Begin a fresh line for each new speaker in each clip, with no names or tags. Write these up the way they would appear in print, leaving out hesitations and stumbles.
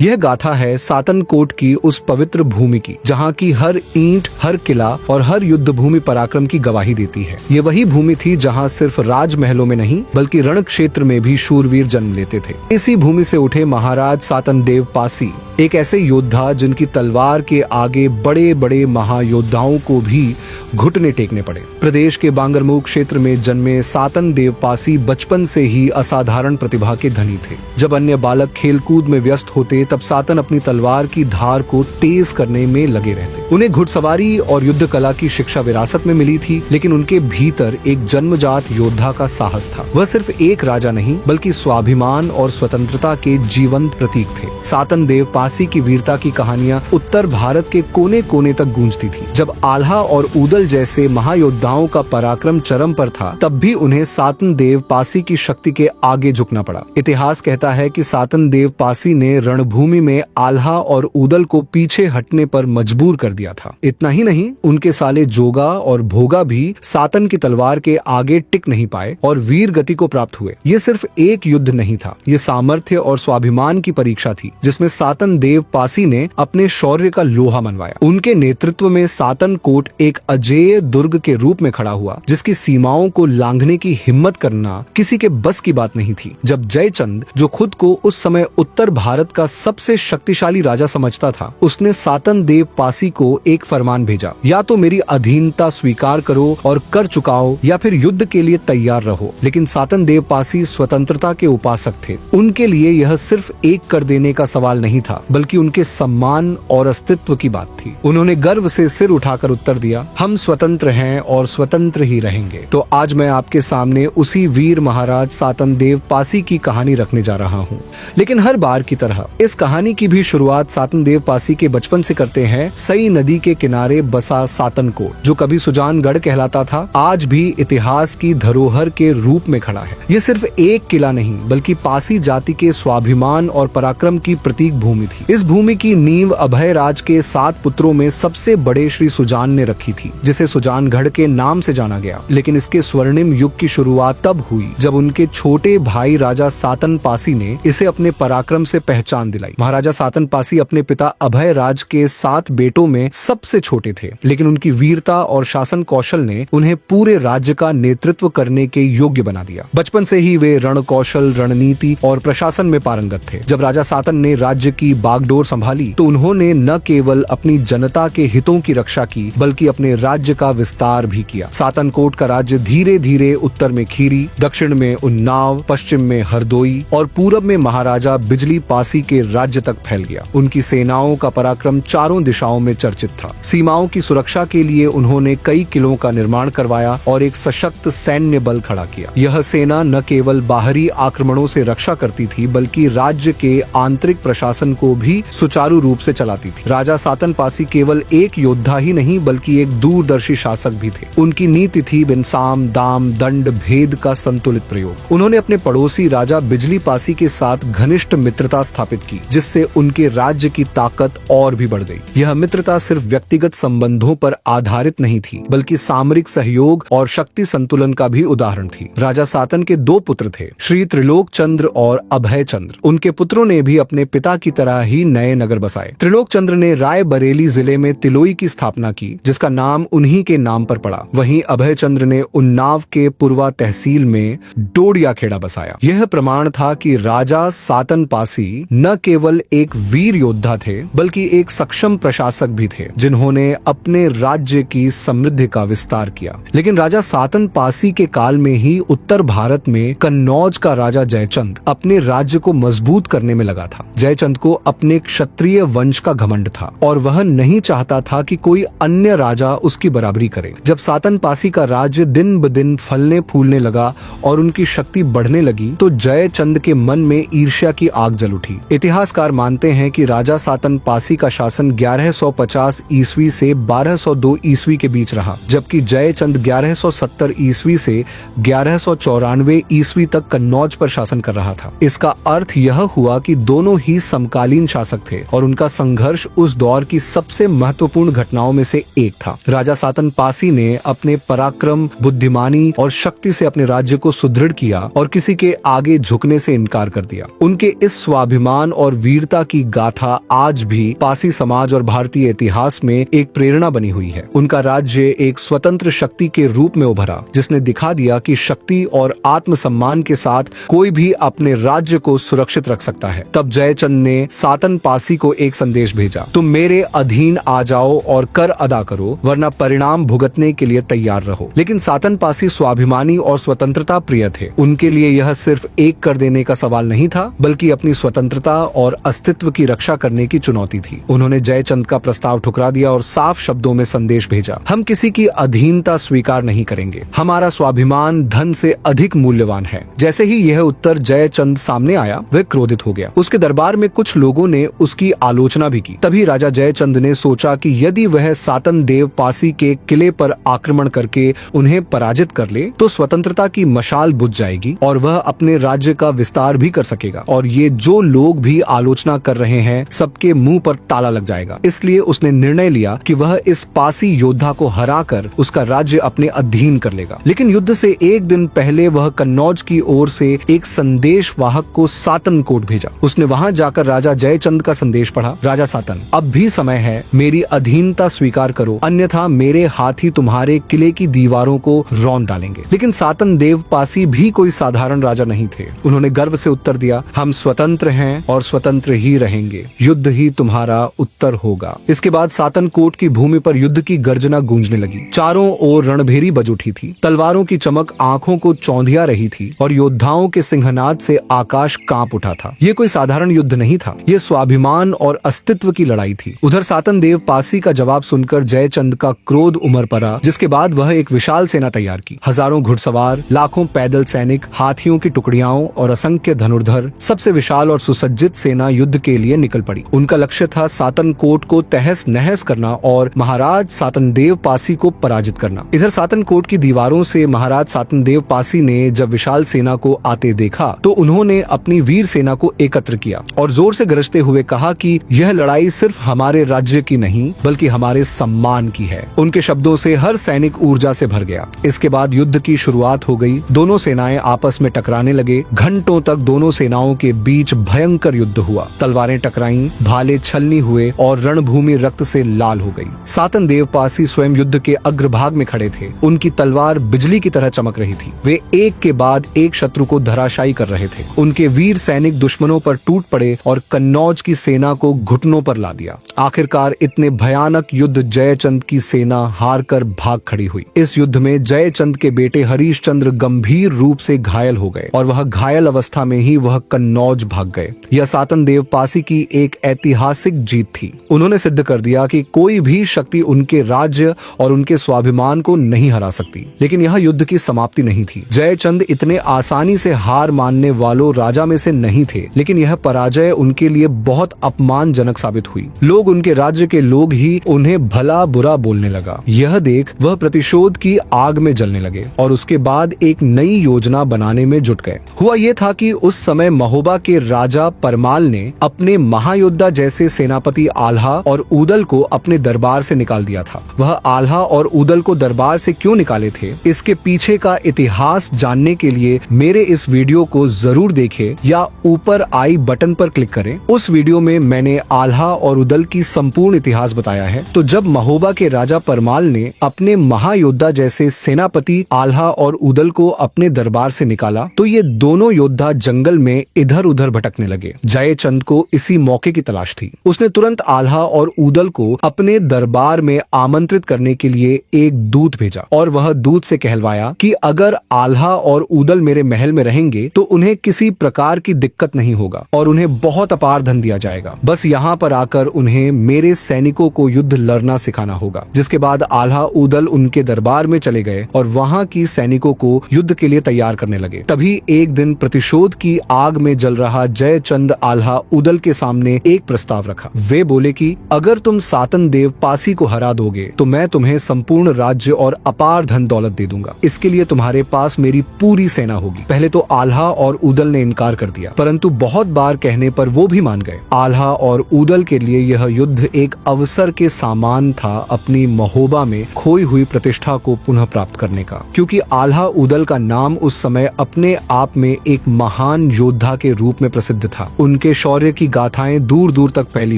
यह गाथा है सातनकोट की उस पवित्र भूमि की जहाँ की हर ईंट, हर किला और हर युद्ध भूमि पराक्रम की गवाही देती है। ये वही भूमि थी जहाँ सिर्फ राजमहलों में नहीं बल्कि रण क्षेत्र में भी शूरवीर जन्म लेते थे। इसी भूमि से उठे महाराज सातनदेव पासी, एक ऐसे योद्धा जिनकी तलवार के आगे बड़े बड़े महायोद्धाओं को भी घुटने टेकने पड़े। प्रदेश के बांगरमऊ क्षेत्र में जन्मे सातनदेव पासी बचपन से ही असाधारण प्रतिभा के धनी थे। जब अन्य बालक खेलकूद में व्यस्त होते तब सातन अपनी तलवार की धार को तेज करने में लगे रहते। उन्हें घुड़सवारी और युद्ध कला की शिक्षा विरासत में मिली थी, लेकिन उनके भीतर एक जन्मजात योद्धा का साहस था। वह सिर्फ एक राजा नहीं बल्कि स्वाभिमान और स्वतंत्रता के जीवंत प्रतीक थे। सातनदेव पासी की वीरता की कहानियां उत्तर भारत के कोने कोने तक गूंजती थी। जब आल्हा और ऊदल जैसे महायोद्धाओं का पराक्रम चरम पर था, तब भी उन्हें सातनदेव पासी की शक्ति के आगे झुकना पड़ा। इतिहास कहता है कि सातनदेव पासी ने रणभूमि में आल्हा और ऊदल को पीछे हटने पर मजबूर कर दिया था। इतना ही नहीं, उनके साले जोगा और भोगा भी सातन की तलवार के आगे टिक नहीं पाए और वीर गति को प्राप्त हुए। ये सिर्फ एक युद्ध नहीं था, ये सामर्थ्य और स्वाभिमान की परीक्षा थी जिसमें सातनदेव पासी ने अपने शौर्य का लोहा मनवाया। उनके नेतृत्व में सातनकोट एक अजेय दुर्ग के रूप में खड़ा हुआ, जिसकी सीमाओं को लांघने की हिम्मत करना किसी के बस की बात नहीं थी। जब जयचंद, जो खुद को उस समय उत्तर भारत का सबसे शक्तिशाली राजा समझता था, उसने सातनदेव पासी को एक फरमान भेजा, या तो मेरी अधीनता स्वीकार करो और कर चुकाओ या फिर युद्ध के लिए तैयार रहो। लेकिन सातनदेव पासी स्वतंत्रता के उपासक थे। उनके लिए यह सिर्फ एक कर देने का सवाल नहीं था, बल्कि उनके सम्मान और अस्तित्व की बात थी। उन्होंने गर्व से सिर उठाकर उत्तर दिया, हम स्वतंत्र हैं और स्वतंत्र ही रहेंगे। तो आज मैं आपके सामने उसी वीर महाराज सातनदेव पासी की कहानी रखने जा रहा हूँ। लेकिन हर बार की तरह इस कहानी की भी शुरुआत सातनदेव पासी के बचपन से करते हैं। सई नदी के किनारे बसा सातनकोट, जो कभी सुजानगढ़ कहलाता था, आज भी इतिहास की धरोहर के रूप में खड़ा है। यह सिर्फ एक किला नहीं बल्कि पासी जाति के स्वाभिमान और पराक्रम की प्रतीक भूमि थी। इस भूमि की नींव अभय राज के 7 पुत्रों में सबसे बड़े श्री सुजान ने रखी थी, जिसे सुजानगढ़ के नाम से जाना गया। लेकिन इसके स्वर्णिम युग की शुरुआत तब हुई जब उनके छोटे भाई राजा सातन पासी ने इसे अपने पराक्रम से पहचान दिलाई। महाराजा सातन पासी अपने पिता अभय राज के 7 बेटों में सबसे छोटे थे, लेकिन उनकी वीरता और शासन कौशल ने उन्हें पूरे राज्य का नेतृत्व करने के योग्य बना दिया। बचपन से ही वे रण कौशल, रणनीति और प्रशासन में पारंगत थे। जब राजा सातन ने राज्य की बागडोर संभाली तो उन्होंने न केवल अपनी जनता के हितों की रक्षा की बल्कि अपने राज्य का विस्तार भी किया। सातनकोट का राज्य धीरे धीरे उत्तर में खीरी, दक्षिण में उन्नाव, पश्चिम में हरदोई और पूरब में महाराजा बिजली पासी के राज्य तक फैल गया। उनकी सेनाओं का पराक्रम चारों दिशाओं में चर्चित था। सीमाओं की सुरक्षा के लिए उन्होंने कई किलों का निर्माण करवाया और एक सशक्त सैन्य बल खड़ा किया। यह सेना न केवल बाहरी आक्रमणों से रक्षा करती थी बल्कि राज्य के आंतरिक प्रशासन को भी सुचारू रूप से चलाती थी। राजा सातन पासी केवल एक योद्धा ही नहीं बल्कि एक दूरदर्शी शासक भी थे। उनकी नीति थी बिन साम दाम दंड भेद का संतुलित प्रयोग। उन्होंने अपने पड़ोसी राजा बिजली पासी के साथ घनिष्ठ मित्रता स्थापित की, जिससे उनके राज्य की ताकत और भी बढ़ गई। यह मित्रता सिर्फ व्यक्तिगत संबंधों पर आधारित नहीं थी बल्कि सामरिक सहयोग और शक्ति संतुलन का भी उदाहरण थी। राजा सातन के 2 पुत्र थे, श्री त्रिलोक चंद्र और अभय चंद्र। उनके पुत्रों ने भी अपने पिता की तरह ही नए नगर बसाए। त्रिलोक चंद्र ने राय बरेली जिले में तिलोई की स्थापना की, जिसका नाम उन्हीं के नाम पर पड़ा। वहीं अभय चंद्र ने उन्नाव के पूर्वा तहसील में डोडिया खेड़ा बसाया। यह प्रमाण था कि राजा सातन पासी न केवल एक वीर योद्धा थे बल्कि एक सक्षम प्रशासक भी थे, जिन्होंने अपने राज्य की समृद्धि का विस्तार किया। लेकिन राजा सातन पासी के काल में ही उत्तर भारत में कन्नौज का राजा जयचंद अपने राज्य को मजबूत करने में लगा था। जयचंद को अपने क्षत्रिय वंश का घमंड था और वह नहीं चाहता था कि कोई अन्य राजा उसकी बराबरी करे। जब सातन पासी का राज्य दिन ब दिन फलने फूलने लगा और उनकी शक्ति बढ़ने लगी तो जयचंद के मन में ईर्ष्या की आग जल उठी। इतिहासकार मानते हैं कि राजा सातन पासी का शासन 1150 ईस्वी से 1202 ईस्वी के बीच रहा, जबकि जयचंद 1170 ईस्वी से 1194 ईस्वी तक कन्नौज पर शासन कर रहा था। इसका अर्थ यह हुआ कि दोनों ही समकालीन प्राचीन शासक थे और उनका संघर्ष उस दौर की सबसे महत्वपूर्ण घटनाओं में से एक था। राजा सातन पासी ने अपने पराक्रम, बुद्धिमानी और शक्ति से अपने राज्य को सुदृढ़ किया और किसी के आगे झुकने से इनकार कर दिया। उनके इस स्वाभिमान और वीरता की गाथा आज भी पासी समाज और भारतीय इतिहास में एक प्रेरणा बनी हुई है। उनका राज्य एक स्वतंत्र शक्ति के रूप में उभरा, जिसने दिखा दिया कि शक्ति और आत्मसम्मान के साथ कोई भी अपने राज्य को सुरक्षित रख सकता है। तब जयचंद ने सातन पासी को एक संदेश भेजा, तुम मेरे अधीन आ जाओ और कर अदा करो, वरना परिणाम भुगतने के लिए तैयार रहो। लेकिन सातन पासी स्वाभिमानी और स्वतंत्रता प्रिय थे। उनके लिए यह सिर्फ एक कर देने का सवाल नहीं था, बल्कि अपनी स्वतंत्रता और अस्तित्व की रक्षा करने की चुनौती थी। उन्होंने जयचंद का प्रस्ताव ठुकरा दिया और साफ शब्दों में संदेश भेजा, हम किसी की अधीनता स्वीकार नहीं करेंगे, हमारा स्वाभिमान धन से अधिक मूल्यवान है। जैसे ही यह उत्तर जयचंद सामने आया, वह क्रोधित हो गया। उसके दरबार में कुछ लोगों ने उसकी आलोचना भी की। तभी राजा जयचंद ने सोचा कि यदि वह सातन देव पासी के किले पर आक्रमण करके उन्हें पराजित कर ले, तो स्वतंत्रता की मशाल बुझ जाएगी और वह अपने राज्य का विस्तार भी कर सकेगा, और ये जो लोग भी आलोचना कर रहे हैं सबके मुंह पर ताला लग जाएगा। इसलिए उसने निर्णय लिया कि वह इस पासी योद्धा को हराकर उसका राज्य अपने अधीन कर लेगा। लेकिन युद्ध से एक दिन पहले वह कन्नौज की ओर से एक संदेश वाहक को सातनकोट भेजा। उसने वहां जाकर राजा जयचंद का संदेश पढ़ा, राजा सातन, अब भी समय है, मेरी अधीनता स्वीकार करो, अन्यथा मेरे हाथी तुम्हारे किले की दीवारों को रौंद डालेंगे। लेकिन सातन देव पासी भी कोई साधारण राजा नहीं थे। उन्होंने गर्व से उत्तर दिया, हम स्वतंत्र हैं और स्वतंत्र ही रहेंगे, युद्ध ही तुम्हारा उत्तर होगा। इसके बाद सातनकोट की भूमि पर युद्ध की गर्जना गूंजने लगी। चारों ओर रणभेरी बज उठी थी, तलवारों की चमक आंखों को चौंधिया रही थी और योद्धाओं के सिंहनाद से आकाश कांप उठा था। ये कोई साधारण युद्ध नहीं था, ये स्वाभिमान और अस्तित्व की लड़ाई थी। उधर सातन देव पासी का जवाब सुनकर जयचंद का क्रोध उमड़ पड़ा, जिसके बाद वह एक विशाल सेना तैयार की। हजारों घुड़सवार, लाखों पैदल सैनिक, हाथियों की टुकड़ियां और असंख्य धनुर्धर, सबसे विशाल और सुसज्जित सेना युद्ध के लिए निकल पड़ी। उनका लक्ष्य था सातनकोट को तहस नहस करना और महाराज सातनदेव पासी को पराजित करना। इधर सातनकोट की दीवारों से महाराज सातनदेव पासी ने जब विशाल सेना को आते देखा, तो उन्होंने अपनी वीर सेना को एकत्र किया और जोर से गरजते हुए कहा कि यह लड़ाई सिर्फ हमारे राज्य की नहीं, बल्कि हमारे सम्मान की है। उनके शब्दों से हर सैनिक ऊर्जा से भर गया। इसके बाद युद्ध की शुरुआत हो गई। दोनों सेनाएं आपस में टकराने लगे। घंटों तक दोनों सेनाओं के बीच भयंकर युद्ध हुआ। तलवारें टकराईं, भाले छलनी हुए और रणभूमि रक्त से लाल हो गई। सातन देव पासी स्वयं युद्ध के अग्रभाग में खड़े थे। उनकी तलवार बिजली की तरह चमक रही थी। वे एक के बाद एक शत्रु को धराशायी कर रहे थे। उनके वीर सैनिक दुश्मनों पर टूट पड़े और कन्नौज की सेना को घुटनों पर ला दिया। आखिरकार इतने भयानक युद्ध जयचंद की सेना हार कर भाग खड़ी हुई। इस युद्ध में जयचंद के बेटे हरीशचंद्र गंभीर रूप से घायल हो गए और वह घायल अवस्था में ही वह कन्नौज भाग गए। यह सातन देव पासी की एक ऐतिहासिक जीत थी। उन्होंने सिद्ध कर दिया कि कोई भी शक्ति उनके राज्य और उनके स्वाभिमान को नहीं हरा सकती। लेकिन यह युद्ध की समाप्ति नहीं थी। जयचंद इतने आसानी से हार मानने वालों राजा में से नहीं थे, लेकिन यह पराजय उनके लिए बहुत अपमानजनक साबित हुई। लोग, उनके राज्य के लोग ही उन्हें भला बुरा बोलने लगा। यह देख वह प्रतिशोध की आग में जलने लगे और उसके बाद एक नई योजना बनाने में जुट गए। हुआ यह था कि उस समय महोबा के राजा परमाल ने अपने महायोद्धा जैसे सेनापति आल्हा और ऊदल को अपने दरबार से निकाल दिया था। वह आल्हा और ऊदल को दरबार से क्यों निकाले थे, इसके पीछे का इतिहास जानने के लिए मेरे इस वीडियो को जरूर देखें या ऊपर आई बटन पर क्लिक करें। उस वीडियो में मैंने आल्हा और ऊदल की संपूर्ण इतिहास बताया है। तो जब महोबा के राजा परमाल ने अपने महायोद्धा जैसे सेनापति आल्हा और ऊदल को अपने दरबार से निकाला, तो ये दोनों योद्धा जंगल में इधर उधर भटकने लगे। जयचंद को इसी मौके की तलाश थी। उसने तुरंत आल्हा और ऊदल को अपने दरबार में आमंत्रित करने के लिए एक दूत भेजा और वह दूत से कहलवाया कि अगर आल्हा और ऊदल मेरे महल में रहेंगे तो उन्हें किसी प्रकार की दिक्कत नहीं होगा और उन्हें बहुत अपार धन दिया जाएगा। बस यहाँ पर आकर उन्हें मेरे सैनिकों को युद्ध लड़ना सिखाना होगा। जिसके बाद आल्हा ऊदल उनके दरबार में चले गए और वहाँ की सैनिकों को युद्ध के लिए तैयार करने लगे। तभी एक दिन प्रतिशोध की आग में जल रहा जयचंद आल्हा ऊदल के सामने एक प्रस्ताव रखा। वे बोले कि अगर तुम सातन देव पासी को हरा दोगे तो मैं तुम्हें संपूर्ण राज्य और अपार धन दौलत दे दूंगा। इसके लिए तुम्हारे पास मेरी पूरी सेना होगी। पहले तो आल्हा और ऊदल ने इनकार कर दिया, परंतु बहुत बार कहने पर वो भी मान गए। आल्हा और ऊदल के लिए यह युद्ध एक अवसर के समान था अपनी महोबा में खोई हुई प्रतिष्ठा को पुनः प्राप्त करने का, क्योंकि आल्हा ऊदल का नाम उस समय अपने आप में एक महान योद्धा के रूप में प्रसिद्ध था। उनके शौर्य की गाथाएं दूर दूर तक फैली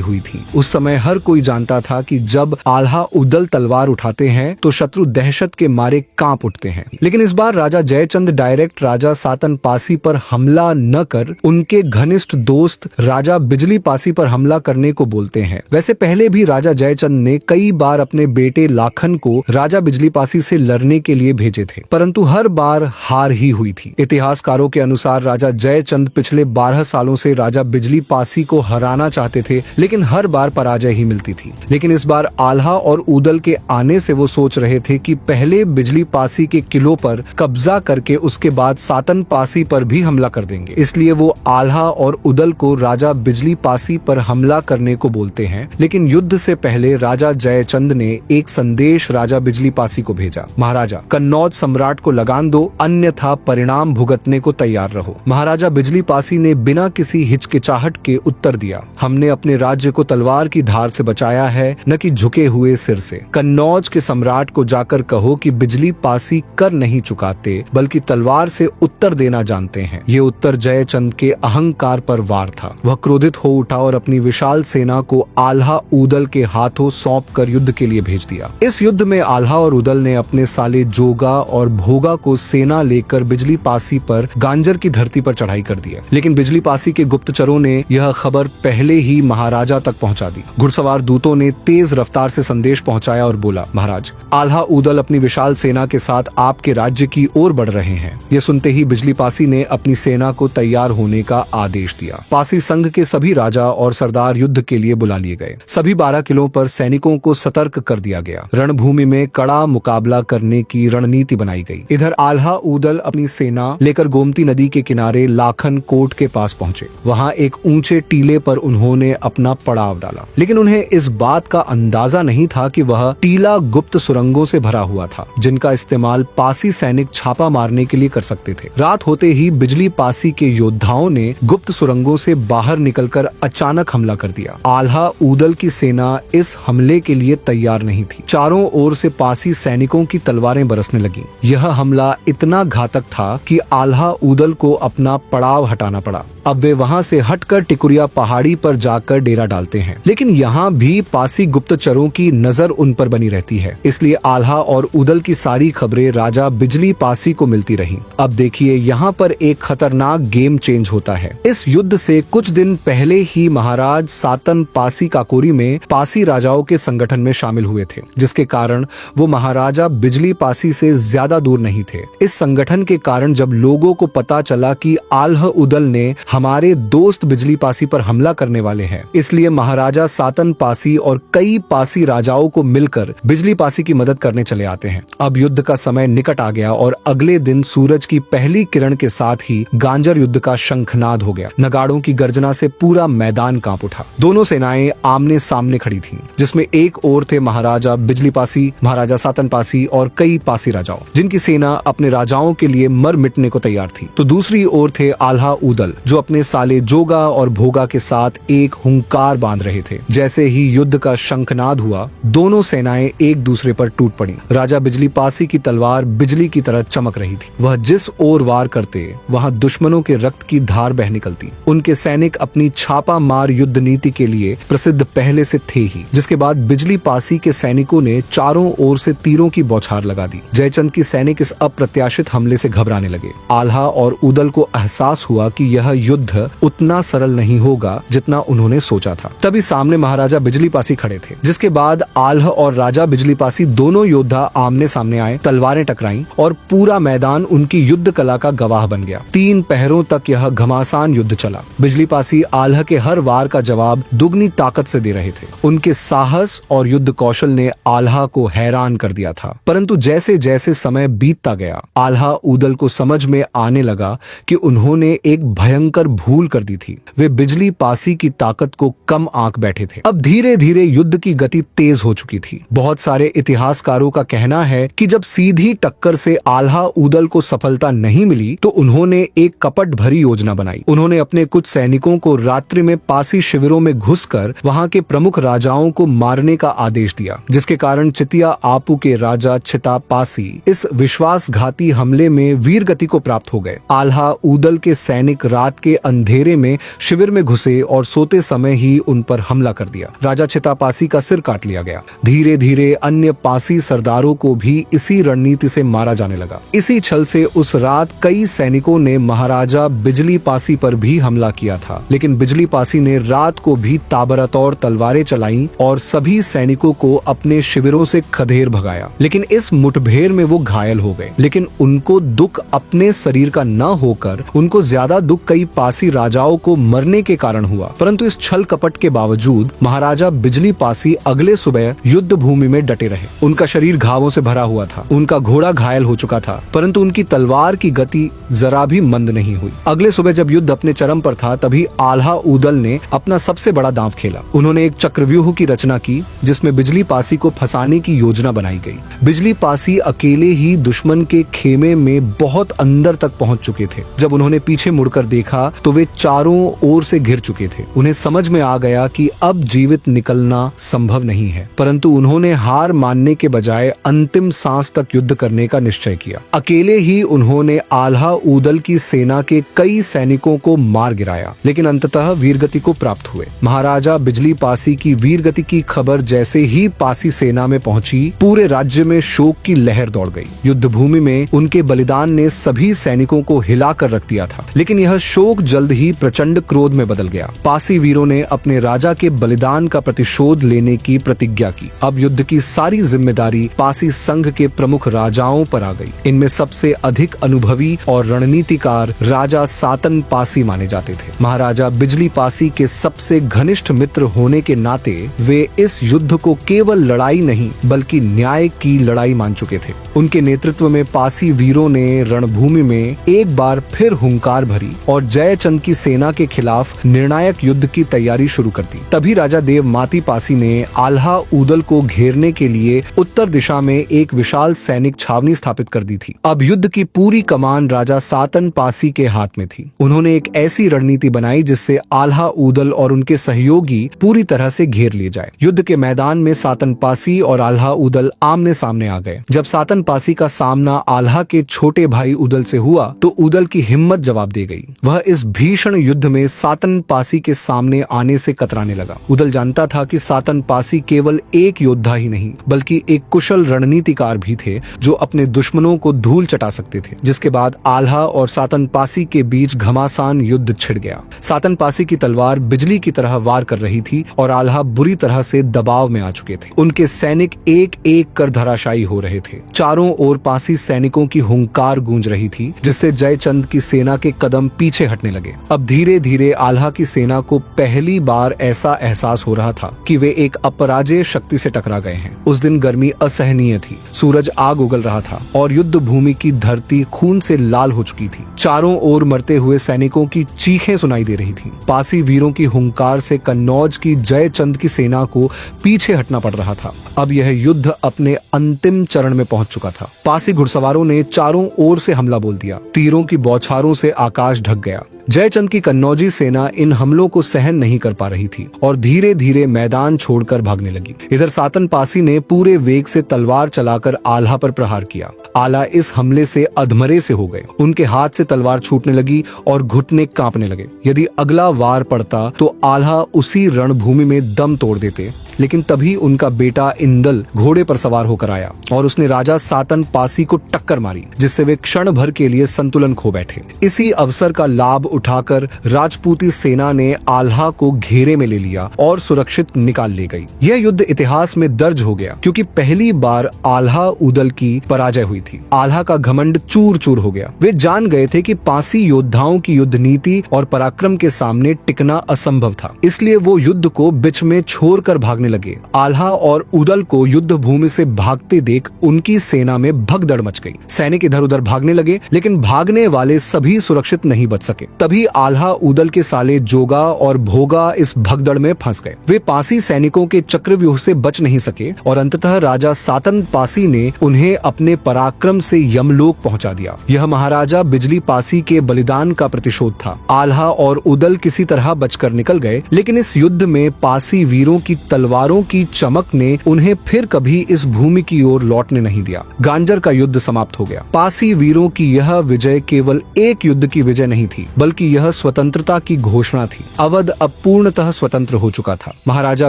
हुई थी। उस समय हर कोई जानता था कि जब आल्हा ऊदल तलवार उठाते हैं तो शत्रु दहशत के मारे कांप उठते हैं। लेकिन इस बार राजा जयचंद डायरेक्ट राजा सातन पासी पर हमला न कर उनके घनिष्ठ दोस्त राजा बिजली पासी पर हमला करने को बोलते हैं। वैसे पहले भी राजा जयचंद ने कई बार अपने बेटे लाखन को राजा बिजली पासी से लड़ने के लिए भेजे थे, परंतु हर बार हार ही हुई थी। इतिहासकारों के अनुसार राजा जयचंद पिछले 12 सालों से राजा बिजली पासी को हराना चाहते थे, लेकिन हर बार पराजय ही मिलती थी। लेकिन इस बार आल्हा और ऊदल के आने से वो सोच रहे थे कि पहले बिजली पासी के किलों पर कब्जा करके उसके बाद सातन पासी पर भी हमला कर देंगे। इसलिए वो आल्हा और ऊदल को राजा बिजली पासी पर हमला करने को बोलते हैं। लेकिन युद्ध से पहले राजा जयचंद ने एक संदेश राजा बिजली पासी को भेजा, महाराजा कन्नौज सम्राट को लगान दो, अन्यथा परिणाम भुगतने को तैयार रहो। महाराजा बिजली पासी ने बिना किसी हिचकिचाहट के उत्तर दिया, हमने अपने राज्य को तलवार की धार से बचाया है, न कि झुके हुए सिर से। कन्नौज के सम्राट को जाकर कहो कि बिजली पासी कर नहीं चुकाते, बल्कि तलवार से उत्तर देना जानते हैं। ये उत्तर जयचंद के अहंकार पर वार था। वह क्रोधित हो उठा और अपनी विशाल सेना को आल्हा ऊदल के हाथों सौंप कर युद्ध के लिए भेज दिया। इस युद्ध में आल्हा और ऊदल ने अपने साले जोगा और भोगा को सेना लेकर बिजली पासी पर गांजर की धरती पर चढ़ाई कर दिया। लेकिन बिजली पासी के गुप्तचरों ने यह खबर पहले ही महाराजा तक पहुंचा दी। घुड़सवार दूतों ने तेज रफ्तार से संदेश पहुंचाया और बोला, महाराज आल्हा ऊदल अपनी विशाल सेना के साथ आपके राज्य की ओर बढ़ रहे हैं। यह सुनते ही बिजली पासी ने अपनी सेना को तैयार होने का आदेश दिया। पासी संघ के सभी राजा और सरदार युद्ध के लिए बुला लिए गए। सभी 12 किलों पर सैनिकों को सतर्क कर दिया गया। रणभूमि में कड़ा मुकाबला करने की रणनीति बनाई गई। इधर आल्हा ऊदल अपनी सेना लेकर गोमती नदी के किनारे लाखन कोट के पास पहुंचे। वहां एक ऊंचे टीले पर उन्होंने अपना पड़ाव डाला, लेकिन उन्हें इस बात का अंदाजा नहीं था कि वह टीला गुप्त सुरंगों से भरा हुआ था, जिनका इस्तेमाल पासी सैनिक छापा मारने के लिए कर सकते थे। रात होते ही बिजली पासी के योद्धाओं ने गुप्त सुरंगों से बाहर निकलकर अचानक हमला कर दिया। आल्हा ऊदल की सेना इस हमले के लिए तैयार नहीं थी। चारों ओर से पासी सैनिकों की तलवारें बरसने लगी। यह हमला इतना घातक था कि आल्हा ऊदल को अपना पड़ाव हटाना पड़ा। अब वे वहां से हटकर टिकुरिया पहाड़ी पर जाकर डेरा डालते हैं, लेकिन यहाँ भी पासी गुप्तचरों की नजर उन पर बनी रहती है। इसलिए आल्हा और ऊदल की सारी खबरें राजा बिजली पासी को मिलती रहीं। अब देखिए यहाँ पर एक खतरनाक गेम चेंज होता है। इस युद्ध से कुछ दिन पहले ही महाराज सातन पासी काकोरी में पासी राजाओं के संगठन में शामिल हुए थे, जिसके कारण वो महाराजा बिजली पासी से ज्यादा दूर नहीं थे। इस संगठन के कारण जब लोगों को पता चला कि आल्हा ऊदल ने हमारे दोस्त बिजली पासी पर हमला करने वाले हैं, इसलिए महाराजा सातन पासी और कई पासी राजाओं को मिलकर बिजली पासी की मदद करने चले आते हैं। अब युद्ध का समय निकट आ गया और अगले दिन सूरज की पहली किरण के साथ ही गांजर युद्ध का शंखनाद हो गया। नगाड़ों की गर्जना से पूरा मैदान कांप उठा। दोनों सेनाएं आमने सामने खड़ी थीं, जिसमें एक ओर थे महाराजा बिजली पासी, महाराजा सातन पासी और कई पासी राजाओं, जिनकी सेना अपने राजाओं के लिए मर मिटने को तैयार थी। तो दूसरी ओर थे आल्हा ऊदल, जो अपने साले जोगा और भोगा के साथ एक हुंकार बांध रहे थे। जैसे ही युद्ध का शंखनाद हुआ, दोनों सेनाएं एक दूसरे पर टूट पड़ी। राजा बिजली पासी की तलवार बिजली की तरह चमक रही थी। वह जिस ओर वार करते, वहां दुश्मनों के रक्त की धार बह निकलती। उनके सैनिक अपनी छापा मार युद्ध नीति के लिए प्रसिद्ध पहले से थे ही, जिसके बाद बिजली पासी के सैनिकों ने चारों ओर से तीरों की बौछार लगा दी। जयचंद की सैनिक इस अप्रत्याशित हमले से घबराने लगे। आल्हा और ऊदल को एहसास हुआ कि यह युद्ध उतना सरल नहीं होगा जितना उन्होंने सोचा था। तभी सामने महाराजा बिजली पासी खड़े थे, जिसके बाद आल्हा और राजा बिजली पासी दोनों योद्धा आमने सामने आए, तलवारें टकराईं और पूरा मैदान उनकी युद्ध कला का गवाह बन गया। 3 पहरों तक यह घमासान युद्ध चला। बिजली पासी आल्हा के हर वार का जवाब दुगनी ताकत से दे रहे थे। उनके साहस और युद्ध कौशल ने आल्हा को हैरान कर दिया था। परंतु जैसे जैसे समय बीतता गया, आल्हा ऊदल को समझ में आने लगा कि उन्होंने एक भयंकर भयंकर भूल कर दी थी। वे बिजली पासी की ताकत को कम आंक बैठे थे। अब धीरे धीरे युद्ध की गति तेज हो चुकी थी। बहुत सारे इतिहासकारों का कहना है कि जब सीधी टक्कर से आल्हा ऊदल को सफलता नहीं मिली तो उन्होंने एक कपट भरी योजना बनाई। उन्होंने अपने कुछ सैनिकों को रात्रि में पासी शिविरों में घुसकर वहां के प्रमुख राजाओं को मारने का आदेश दिया, जिसके कारण चितिया आपू के राजा चिता पासी इस विश्वासघाती हमले में वीरगति को प्राप्त हो गए। आल्हा ऊदल के सैनिक रात के अंधेरे में शिविर में घुसे और सोते समय ही उन पर हमला कर दिया। राजा चिता पासी का सिर काट लिया गया। धीरे धीरे अन्य पासी सरदारों को भी इसी रणनीति से मारा जाने लगा। इसी छल से उस रात कई सैनिकों ने महाराजा बिजली पासी पर भी हमला किया था, लेकिन बिजली पासी ने रात को भी ताबड़तोड़ तलवारें चलाईं और सभी सैनिकों को अपने शिविरों से खदेड़ भगाया। लेकिन इस मुठभेड़ में वो घायल हो गए। लेकिन उनको दुख अपने शरीर का न होकर उनको ज्यादा दुख कई पासी राजाओं को मरने के कारण हुआ। परंतु इस छल कपट के बावजूद महाराजा बिजली पासी अगले सुबह युद्ध भूमि में डटे रहे। उनका शरीर घावों से भरा हुआ था, उनका घोड़ा घायल हो चुका था, परंतु उनकी तलवार की गति जरा भी मंद नहीं हुई। अगले सुबह जब युद्ध अपने चरम पर था, तभी आल्हा ऊदल ने अपना सबसे बड़ा दांव खेला। उन्होंने एक चक्रव्यूह की रचना की जिसमें बिजली पासी को फंसाने की योजना बनाई गई। बिजली पासी अकेले ही दुश्मन के खेमे में बहुत अंदर तक पहुंच चुके थे। जब उन्होंने पीछे मुड़कर देखा तो वे चारों ओर से घिर चुके थे। उन्हें समझ में आ गया कि अब जीवित निकलना संभव नहीं है, परंतु उन्होंने हार मानने के बजाय अंतिम सांस तक युद्ध करने का निश्चय किया। अकेले ही उन्होंने आल्हा ऊदल की सेना के कई सैनिकों को मार गिराया, लेकिन अंततः वीरगति को प्राप्त हुए। महाराजा बिजली पासी की वीरगति की खबर जैसे ही पासी सेना में पहुंची, पूरे राज्य में शोक की लहर दौड़ गई। युद्ध भूमि में उनके बलिदान ने सभी सैनिकों को हिला कर रख दिया था, लेकिन यह शोक जल्द ही प्रचंड क्रोध में बदल गया। पासी वीरों ने अपने राजा के बलिदान का प्रतिशोध लेने की प्रतिज्ञा की। अब युद्ध की सारी जिम्मेदारी पासी संघ के प्रमुख राजाओं पर आ गई। इनमें सबसे अधिक अनुभवी और रणनीतिकार राजा सातन पासी माने जाते थे। महाराजा बिजली पासी के सबसे घनिष्ठ मित्र होने के नाते वे इस युद्ध को केवल लड़ाई नहीं बल्कि न्याय की लड़ाई मान चुके थे। उनके नेतृत्व में पासी वीरों ने रणभूमि में एक बार फिर हुंकार भरी और जयचंद की सेना के खिलाफ निर्णायक युद्ध की तैयारी शुरू कर दी। तभी राजा देवमाती पासी ने आल्हा ऊदल को घेरने के लिए उत्तर दिशा में एक विशाल सैनिक छावनी स्थापित कर दी थी। अब युद्ध की पूरी कमान राजा सातन पासी के हाथ में थी। उन्होंने एक ऐसी रणनीति बनाई जिससे आल्हा ऊदल और उनके सहयोगी पूरी तरह से घेर लिए जाए। युद्ध के मैदान में सातन पासी और आल्हा ऊदल आमने सामने आ गए। जब सातन पासी का सामना आल्हा के छोटे भाई ऊदल से हुआ तो ऊदल की हिम्मत जवाब दे गई। वह इस भीषण युद्ध में सातन पासी के सामने आने से कतराने लगा। ऊदल जानता था कि सातन पासी केवल एक योद्धा ही नहीं बल्कि एक कुशल रणनीतिकार भी थे जो अपने दुश्मनों को धूल चटा सकते थे। जिसके बाद आल्हा और सातन पासी के बीच घमासान युद्ध छिड़ गया। सातन पासी की तलवार बिजली की तरह वार कर रही थी और आल्हा बुरी तरह से दबाव में आ चुके थे। उनके सैनिक एक एक कर धराशायी हो रहे थे। चारों ओर पासी सैनिकों की हुंकार गूंज रही थी जिससे जयचंद की सेना के कदम पीछे हटने लगे। अब धीरे धीरे आल्हा की सेना को पहली बार ऐसा एहसास हो रहा था कि वे एक अपराजेय शक्ति से टकरा गए हैं। उस दिन गर्मी असहनीय थी। सूरज आग उगल रहा था और युद्ध भूमि की धरती खून से लाल हो चुकी थी। चारों ओर मरते हुए सैनिकों की चीखें सुनाई दे रही थी। पासी वीरों की हुंकार से कन्नौज की जयचंद की सेना को पीछे हटना पड़ रहा था। अब यह युद्ध अपने अंतिम चरण में पहुंच चुका था। पासी घुड़सवारों ने चारों ओर से हमला बोल दिया। तीरों की बौछारों से आकाश ढक गया। जयचंद की कन्नौजी सेना इन हमलों को सहन नहीं कर पा रही थी और धीरे धीरे मैदान छोड़कर भागने लगी। इधर सातन पासी ने पूरे वेग से तलवार चलाकर आल्हा पर प्रहार किया। आल्हा इस हमले से अधमरे से हो गए। उनके हाथ से तलवार छूटने लगी और घुटने कांपने लगे। यदि अगला वार पड़ता तो आल्हा उसी रणभूमि में दम तोड़ देते, लेकिन तभी उनका बेटा इंदल घोड़े पर सवार होकर आया और उसने राजा सातन पासी को टक्कर मारी, जिससे वे क्षण भर के लिए संतुलन खो बैठे। इसी अवसर का लाभ उठाकर राजपूती सेना ने आल्हा को घेरे में ले लिया और सुरक्षित निकाल ले गई। यह युद्ध इतिहास में दर्ज हो गया क्योंकि पहली बार आल्हा ऊदल की पराजय हुई थी। आल्हा का घमंड चूर चूर हो गया। वे जान गए थे कि पासी योद्धाओं की युद्ध नीति और पराक्रम के सामने टिकना असंभव था, इसलिए वो युद्ध को बीच में छोड़कर भागने करने लगे। आल्हा और उदल को युद्ध भूमि से भागते देख उनकी सेना में भगदड़ मच गई। सैनिक इधर उधर भागने लगे, लेकिन भागने वाले सभी सुरक्षित नहीं बच सके। तभी आल्हा उदल के साले जोगा और भोगा इस भगदड़ में फंस गए। वे पासी सैनिकों के चक्रव्यूह से बच नहीं सके और अंततः राजा सातन पासी ने उन्हें अपने पराक्रम से यमलोक पहुंचा दिया। यह महाराजा बिजली पासी के बलिदान का प्रतिशोध था। आल्हा और उदल किसी तरह बचकर निकल गए, लेकिन इस युद्ध में पासी वीरों की तलवारों की चमक ने उन्हें फिर कभी इस भूमि की ओर लौटने नहीं दिया। गांजर का युद्ध समाप्त हो गया। पासी वीरों की यह विजय केवल एक युद्ध की विजय नहीं थी, बल्कि यह स्वतंत्रता की घोषणा थी। अवध अब पूर्णतः स्वतंत्र हो चुका था। महाराजा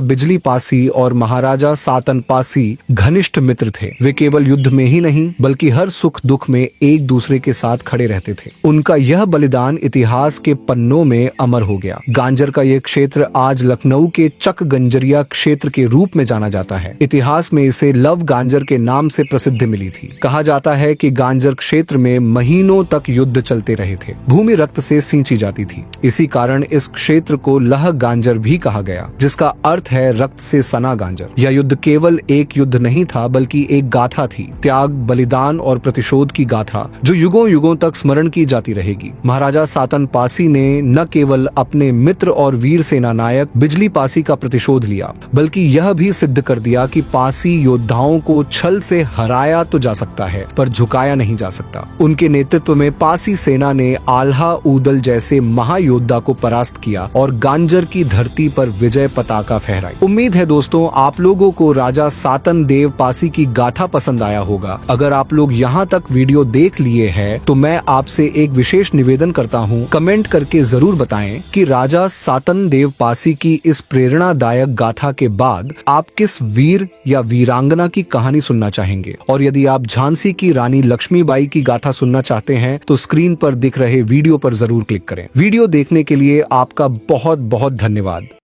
बिजली पासी और महाराजा सातन पासी घनिष्ठ मित्र थे। वे केवल युद्ध में ही नहीं, बल्कि हर सुख दुख में एक दूसरे के साथ खड़े रहते थे। उनका यह बलिदान इतिहास के पन्नों में अमर हो गया। गांजर का यह क्षेत्र आज लखनऊ के चक गंजरिया क्षेत्र के रूप में जाना जाता है। इतिहास में इसे लव गांजर के नाम से प्रसिद्धि मिली थी। कहा जाता है कि गांजर क्षेत्र में महीनों तक युद्ध चलते रहे थे। भूमि रक्त से सींची जाती थी। इसी कारण इस क्षेत्र को लह गांजर भी कहा गया, जिसका अर्थ है रक्त से सना गांजर। यह युद्ध केवल एक युद्ध नहीं था, बल्कि एक गाथा थी। त्याग, बलिदान और प्रतिशोध की गाथा जो युगों युगों तक स्मरण की जाती रहेगी। महाराजा सातन पासी ने न केवल अपने मित्र और वीर सेना नायक बिजली पासी का प्रतिशोध लिया, बल्कि यह भी सिद्ध कर दिया कि पासी योद्धाओं को छल से हराया तो जा सकता है, पर झुकाया नहीं जा सकता। उनके नेतृत्व में पासी सेना ने आल्हा उदल जैसे महायोद्धा को परास्त किया और गांजर की धरती पर विजय पताका फहराई। उम्मीद है दोस्तों आप लोगों को राजा सातन देव पासी की गाथा पसंद आया होगा। अगर आप लोग यहाँ तक वीडियो देख लिए हैं तो मैं आपसे एक विशेष निवेदन करता हूँ, कमेंट करके जरूर बताएं कि राजा सातन देव पासी की इस प्रेरणादायक गाथा के बाद आप किस वीर या वीरांगना की कहानी सुनना चाहेंगे। और यदि आप झांसी की रानी लक्ष्मीबाई की गाथा सुनना चाहते हैं तो स्क्रीन पर दिख रहे वीडियो पर जरूर क्लिक करें। वीडियो देखने के लिए आपका बहुत बहुत धन्यवाद।